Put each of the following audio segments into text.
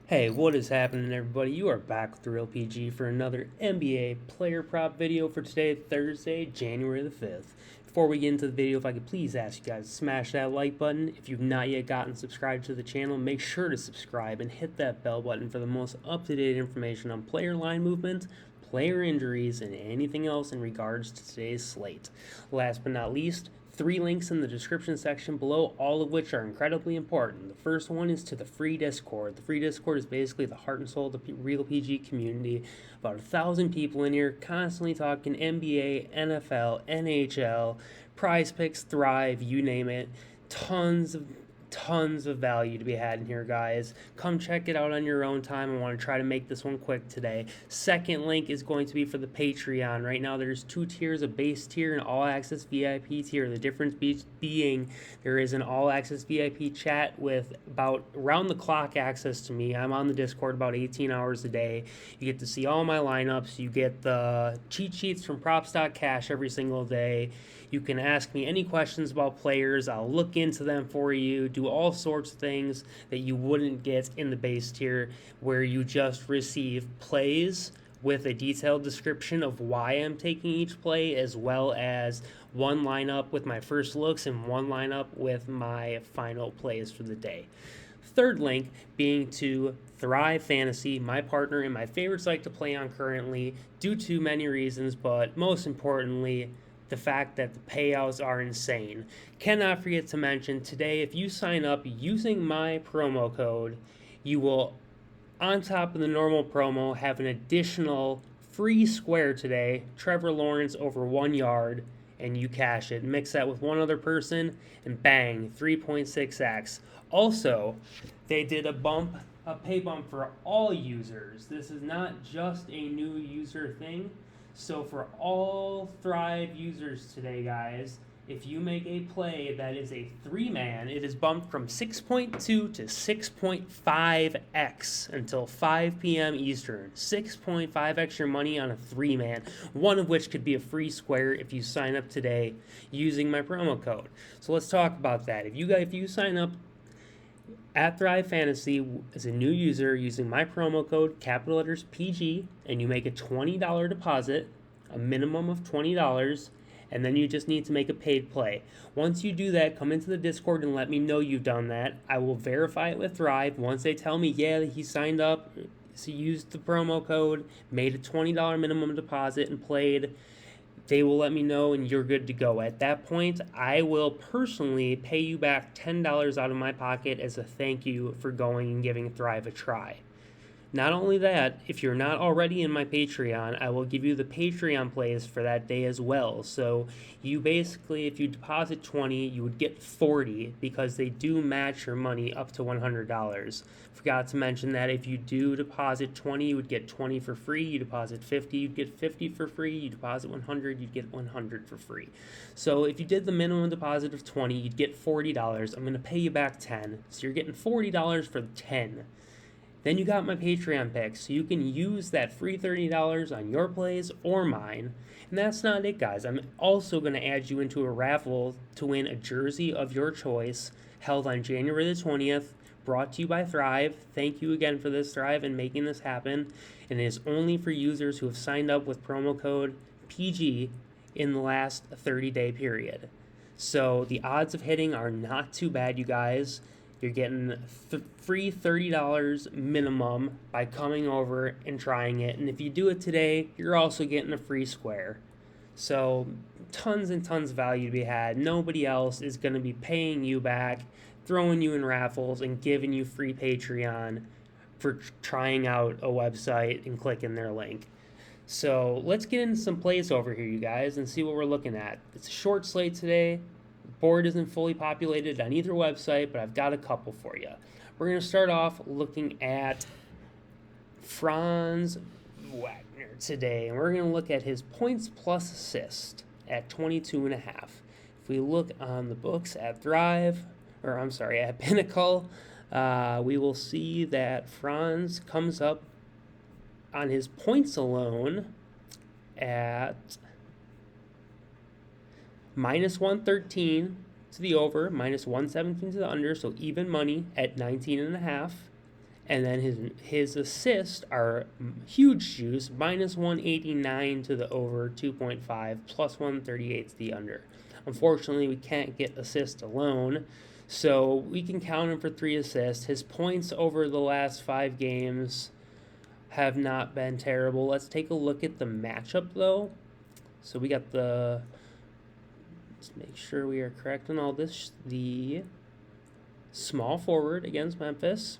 Hey, what is happening, everybody? You are back with TheReal PG for another NBA player prop video for today, Thursday, January the 5th. Before we get into the video, if I could please ask you guys to smash that like button. If you've not yet gotten subscribed to the channel, make sure to subscribe and hit that bell button for the most up-to-date information on player line movement, player injuries, and anything else in regards to today's slate. Last but not least, 3 links in the description section below, all of which are incredibly important. The first one is to the free Discord. The free Discord is basically the heart and soul of the Real PG community. About 1,000 people in here, constantly talking NBA, NFL, NHL, Prizepicks, Thrive, you name it. Tons of value to be had in here, guys. Come check it out on your own time. I want to try to make this one quick today. Second link is going to be for the Patreon. Right now there's 2 tiers, a base tier and all access VIP tier. The difference being there is an all access VIP chat with about round the clock access to me. I'm on the Discord about 18 hours a day. You get to see all my lineups. You get the cheat sheets from props.cash every single day. You can ask me any questions about players. I'll look into them for you, do all sorts of things that you wouldn't get in the base tier, where you just receive plays with a detailed description of why I'm taking each play, as well as one lineup with my first looks and one lineup with my final plays for the day. Third link being to Thrive Fantasy, my partner and my favorite site to play on currently, due to many reasons, but most importantly, the fact that the payouts are insane. Cannot forget to mention today, if you sign up using my promo code, you will, on top of the normal promo, have an additional free square today, Trevor Lawrence over 1 yard, and you cash it. Mix that with one other person, and bang, 3.6x. Also, they did a pay bump for all users. This is not just a new user thing. So for all Thrive users today, guys, if you make a play that is a 3-man, it is bumped from 6.2 to 6.5x until 5 p.m. Eastern. 6.5x your money on a 3-man, one of which could be a free square if you sign up today using my promo code. So let's talk about that. If you sign up at Thrive Fantasy as a new user using my promo code, capital letters PG, and you make a $20 deposit, a minimum of $20, and then you just need to make a paid play. Once you do that, come into the Discord and let me know you've done that. I will verify it with Thrive. Once they tell me, yeah, he signed up, so used the promo code, made a $20 minimum deposit, and played, they will let me know and you're good to go. At that point, I will personally pay you back $10 out of my pocket as a thank you for going and giving Thrive a try. Not only that, if you're not already in my Patreon, I will give you the Patreon plays for that day as well. So you basically, if you deposit 20, you would get 40 because they do match your money up to $100. Forgot to mention that if you do deposit 20, you would get 20 for free. You deposit 50, you'd get 50 for free. You deposit 100, you'd get 100 for free. So if you did the minimum deposit of 20, you'd get $40. I'm going to pay you back 10. So you're getting $40 for 10. Then you got my Patreon picks, so you can use that free $30 on your plays or mine. And that's not it, guys. I'm also going to add you into a raffle to win a jersey of your choice held on January the 20th, brought to you by Thrive. Thank you again for this, Thrive, and making this happen. And it is only for users who have signed up with promo code PG in the last 30-day period. So the odds of hitting are not too bad, you guys. You're getting free $30 minimum by coming over and trying it. And if you do it today, you're also getting a free square. So tons and tons of value to be had. Nobody else is going to be paying you back, throwing you in raffles, and giving you free Patreon for trying out a website and clicking their link. So let's get into some plays over here, you guys, and see what we're looking at. It's a short slate today. Board isn't fully populated on either website, but I've got a couple for you. We're going to start off looking at Franz Wagner today, and we're going to look at his points plus assist at 22.5. If we look on the books at at Pinnacle, we will see that Franz comes up on his points alone at minus 113 to the over, minus 117 to the under, so even money at 19.5. And then his assists are huge juice, minus 189 to the over 2.5, plus 138 to the under. Unfortunately, we can't get assists alone, so we can count him for 3 assists. His points over the last 5 games have not been terrible. Let's take a look at the matchup, though. So we got let's make sure we are correct on all this. The small forward against Memphis.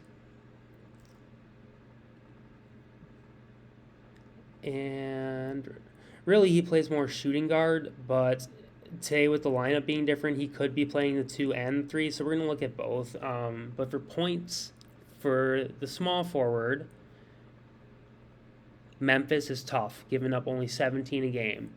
And really, he plays more shooting guard, but today with the lineup being different, he could be playing the 2 and 3, so we're going to look at both. But for points, for the small forward, Memphis is tough, giving up only 17 a game.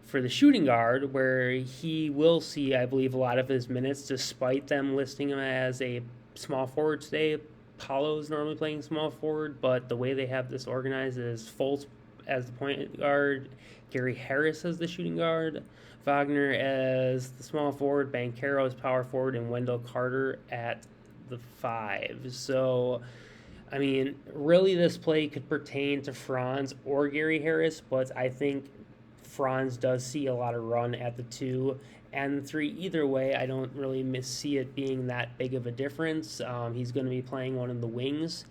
For the shooting guard, where he will see, I believe, a lot of his minutes, despite them listing him as a small forward today. Paulo's normally playing small forward, but the way they have this organized is Fultz as the point guard, Gary Harris as the shooting guard, Wagner as the small forward, Banchero as power forward, and Wendell Carter at the 5. So, I mean, really this play could pertain to Franz or Gary Harris, but I think Franz does see a lot of run at the 2 and the 3. Either way, I don't really see it being that big of a difference. He's going to be playing one of the wings.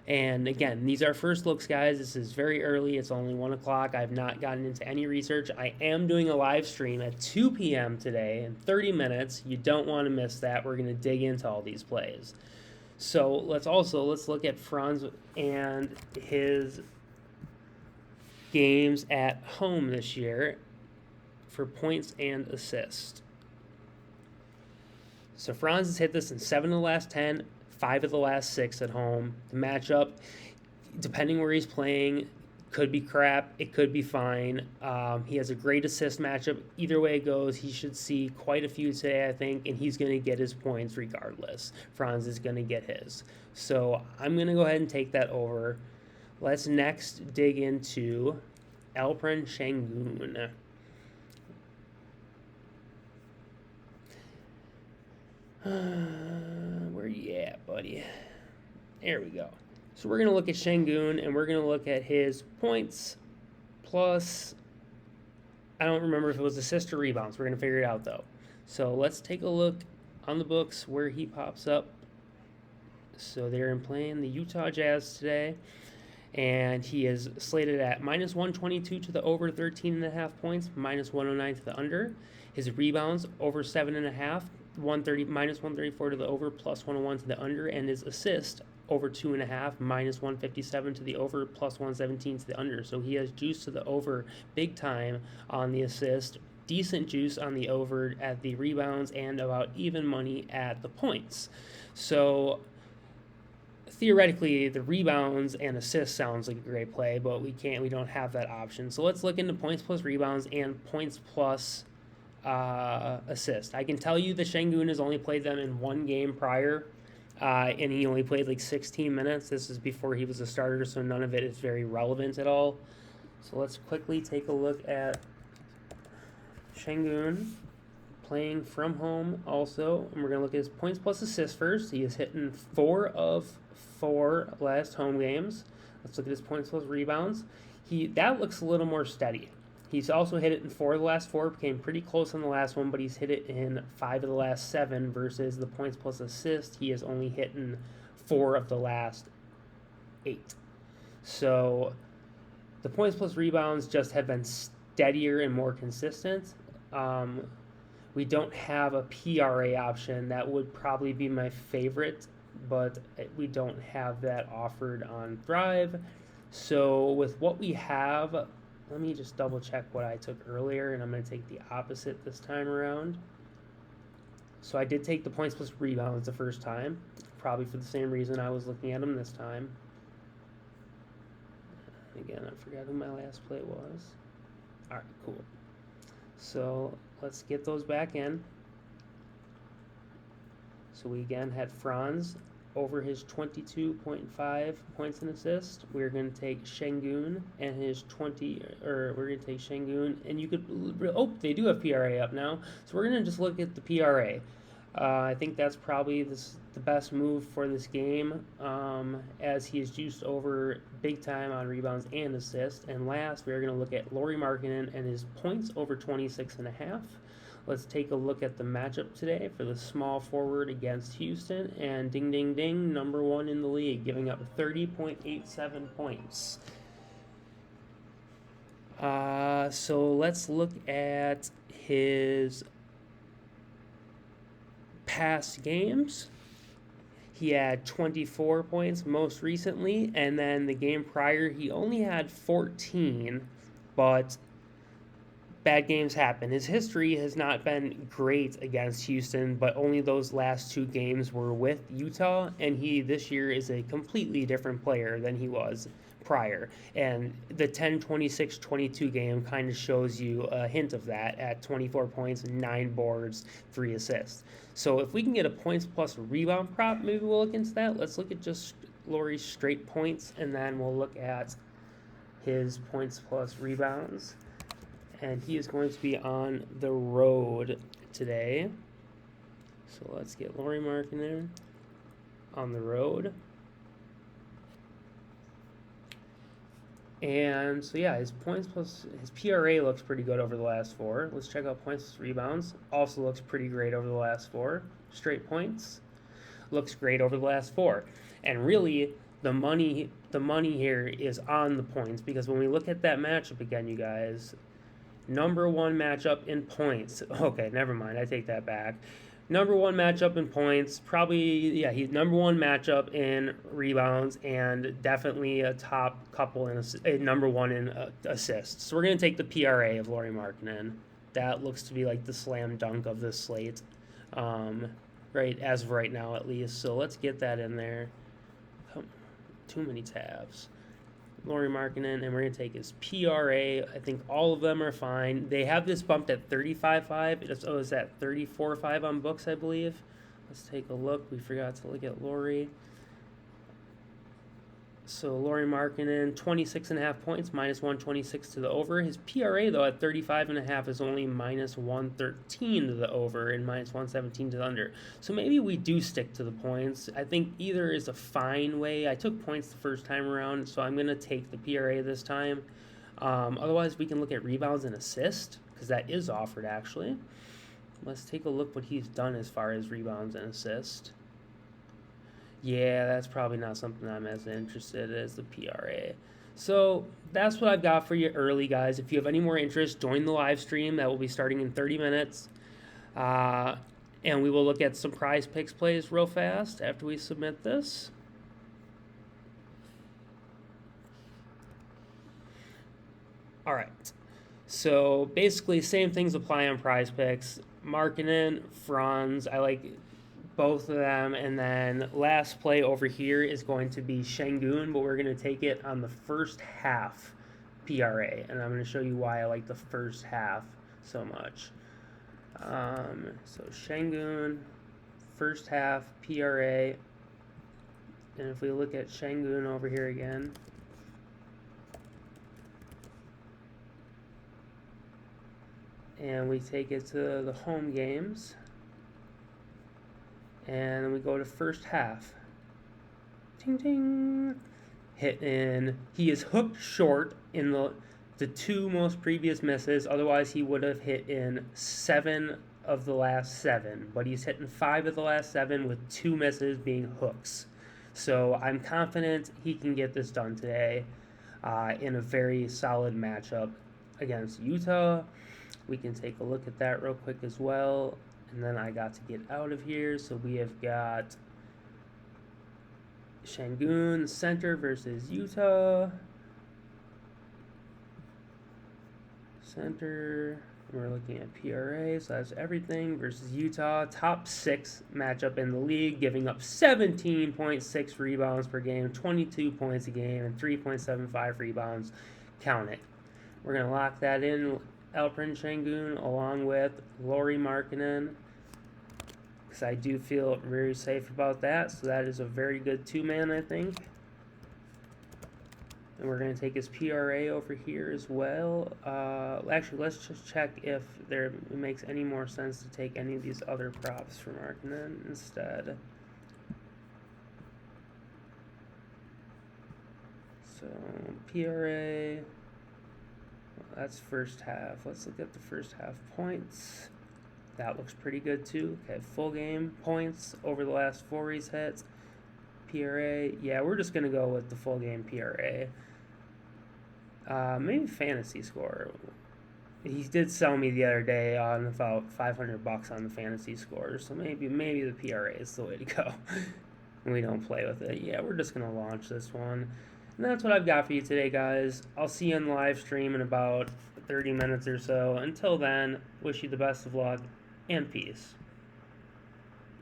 And again, these are first looks, guys. This is very early. It's only 1 o'clock. I've not gotten into any research. I am doing a live stream at 2 p.m. today in 30 minutes. You don't want to miss that. We're going to dig into all these plays. So let's look at Franz and his games at home this year for points and assists. So Franz has hit this in 7 of the last 10, 5 of the last 6 at home. The matchup, depending where he's playing, could be crap. It could be fine. He has a great assist matchup. Either way it goes, he should see quite a few today, I think, and he's going to get his points regardless. Franz is going to get his. So I'm going to go ahead and take that over. Let's next dig into Alperen Sengun. Where you at, buddy? There we go. So we're going to look at Sengun, and we're going to look at his points plus, I don't remember if it was assists or rebounds. We're going to figure it out, though. So let's take a look on the books where he pops up. So they're playing the Utah Jazz today, and he is slated at minus 122 to the over 13.5 points, minus 109 to the under. His rebounds over 7.5. 130 minus 134 to the over, plus 101 to the under, and his assist over 2.5, minus 157 to the over, plus 117 to the under. So he has juice to the over big time on the assist, decent juice on the over at the rebounds, and about even money at the points. So theoretically, the rebounds and assists sounds like a great play, but we don't have that option. So let's look into points plus rebounds and points plus assist. I can tell you that Sengun has only played them in 1 game prior, and he only played like 16 minutes. This is before he was a starter, so none of it is very relevant at all. So let's quickly take a look at Sengun playing from home also, and we're going to look at his points plus assists first. He is hitting 4 of 4 last home games. Let's look at his points plus rebounds. That looks a little more steady. He's also hit it in 4 of the last 4, became pretty close on the last one, but he's hit it in 5 of the last 7 versus the points plus assist. He has only hit in 4 of the last 8. So the points plus rebounds just have been steadier and more consistent. We don't have a PRA option. That would probably be my favorite, but we don't have that offered on Thrive. So with what we have, let me just double check what I took earlier, and I'm going to take the opposite this time around. So I did take the points plus rebounds the first time, probably for the same reason I was looking at them this time. Again, I forgot who my last play was. All right, cool. So let's get those back in. So we again had Franz over his 22.5 points and assists. We're going to take Sengun and his we're going to take Sengun, and you could, they do have PRA up now. So we're going to just look at the PRA. I think that's probably the best move for this game, as he is juiced over big time on rebounds and assists. And last, we're going to look at Lauri Markkanen and his points over 26.5. Let's take a look at the matchup today for the small forward against Houston. And ding, ding, ding, number 1 in the league, giving up 30.87 points. So let's look at his past games. He had 24 points most recently, and then the game prior he only had 14, but bad games happen. His history has not been great against Houston, but only those last 2 games were with Utah, and he this year is a completely different player than he was prior. And the 10-26-22 game kind of shows you a hint of that at 24 points, 9 boards, 3 assists. So if we can get a points plus rebound prop, maybe we'll look into that. Let's look at just Lauri's straight points, and then we'll look at his points plus rebounds. And he is going to be on the road today. So let's get Lauri Markkanen on the road. And so yeah, his points plus his PRA looks pretty good over the last 4. Let's check out points plus rebounds. Also looks pretty great over the last 4. Straight points looks great over the last 4. And really, the money here is on the points, because when we look at that matchup again, you guys, number 1 matchup in points. Okay, never mind. I take that back. Number 1 matchup in points, probably, yeah, he's number 1 matchup in rebounds, and definitely a top couple in number 1 in assists. So we're going to take the PRA of Lauri Markkanen. That looks to be like the slam dunk of this slate, right, as of right now at least. So let's get that in there. Too many tabs. Lauri Markkanen, and we're going to take his PRA. I think all of them are fine. They have this bumped at 35.5. It's at 34.5 on books, I believe. Let's take a look. We forgot to look at Lauri. So Lauri Markkanen, 26.5 points, minus 126 to the over. His PRA, though, at 35.5 is only minus 113 to the over and minus 117 to the under. So maybe we do stick to the points. I think either is a fine way. I took points the first time around, so I'm going to take the PRA this time. Otherwise, we can look at rebounds and assist, because that is offered, actually. Let's take a look what he's done as far as rebounds and assist. Yeah, that's probably not something I'm as interested in as the PRA. So that's what I've got for you early, guys. If you have any more interest, join the live stream. That will be starting in 30 minutes. And we will look at some Prizepicks plays real fast after we submit this. All right. So basically, same things apply on Prizepicks. Markkanen, Franz, I like both of them, and then last play over here is going to be Sengun, but we're going to take it on the first half PRA, and I'm going to show you why I like the first half so much. So Sengun, first half PRA, and if we look at Sengun over here again, and we take it to the home games, and we go to first half. Ting, ting. Hit in. He is hooked short in the 2 most previous misses. Otherwise, he would have hit in 7 of the last 7. But he's hitting 5 of the last 7 with 2 misses being hooks. So I'm confident he can get this done today in a very solid matchup against Utah. We can take a look at that real quick as well. And then I got to get out of here. So we have got Sengun center versus Utah. Center. We're looking at PRA. So that's everything versus Utah. Top 6 matchup in the league, giving up 17.6 rebounds per game, 22 points a game, and 3.75 rebounds. Count it. We're going to lock that in. Alperen Sengun along with Lauri Markkanen, because I do feel very safe about that. So that is a very good 2-man, I think. And we're going to take his PRA over here as well. Actually, let's just check if it makes any more sense to take any of these other props for Markkanen instead. So, PRA, well, that's first half. Let's look at the first half points. That looks pretty good too. Okay, full game points over the last 4 resets. PRA, yeah, we're just going to go with the full game PRA. Maybe fantasy score. He did sell me the other day on about $500 on the fantasy score, so maybe the PRA is the way to go. We don't play with it. Yeah, we're just going to launch this one. And that's what I've got for you today, guys. I'll see you on the live stream in about 30 minutes or so. Until then, wish you the best of luck and peace.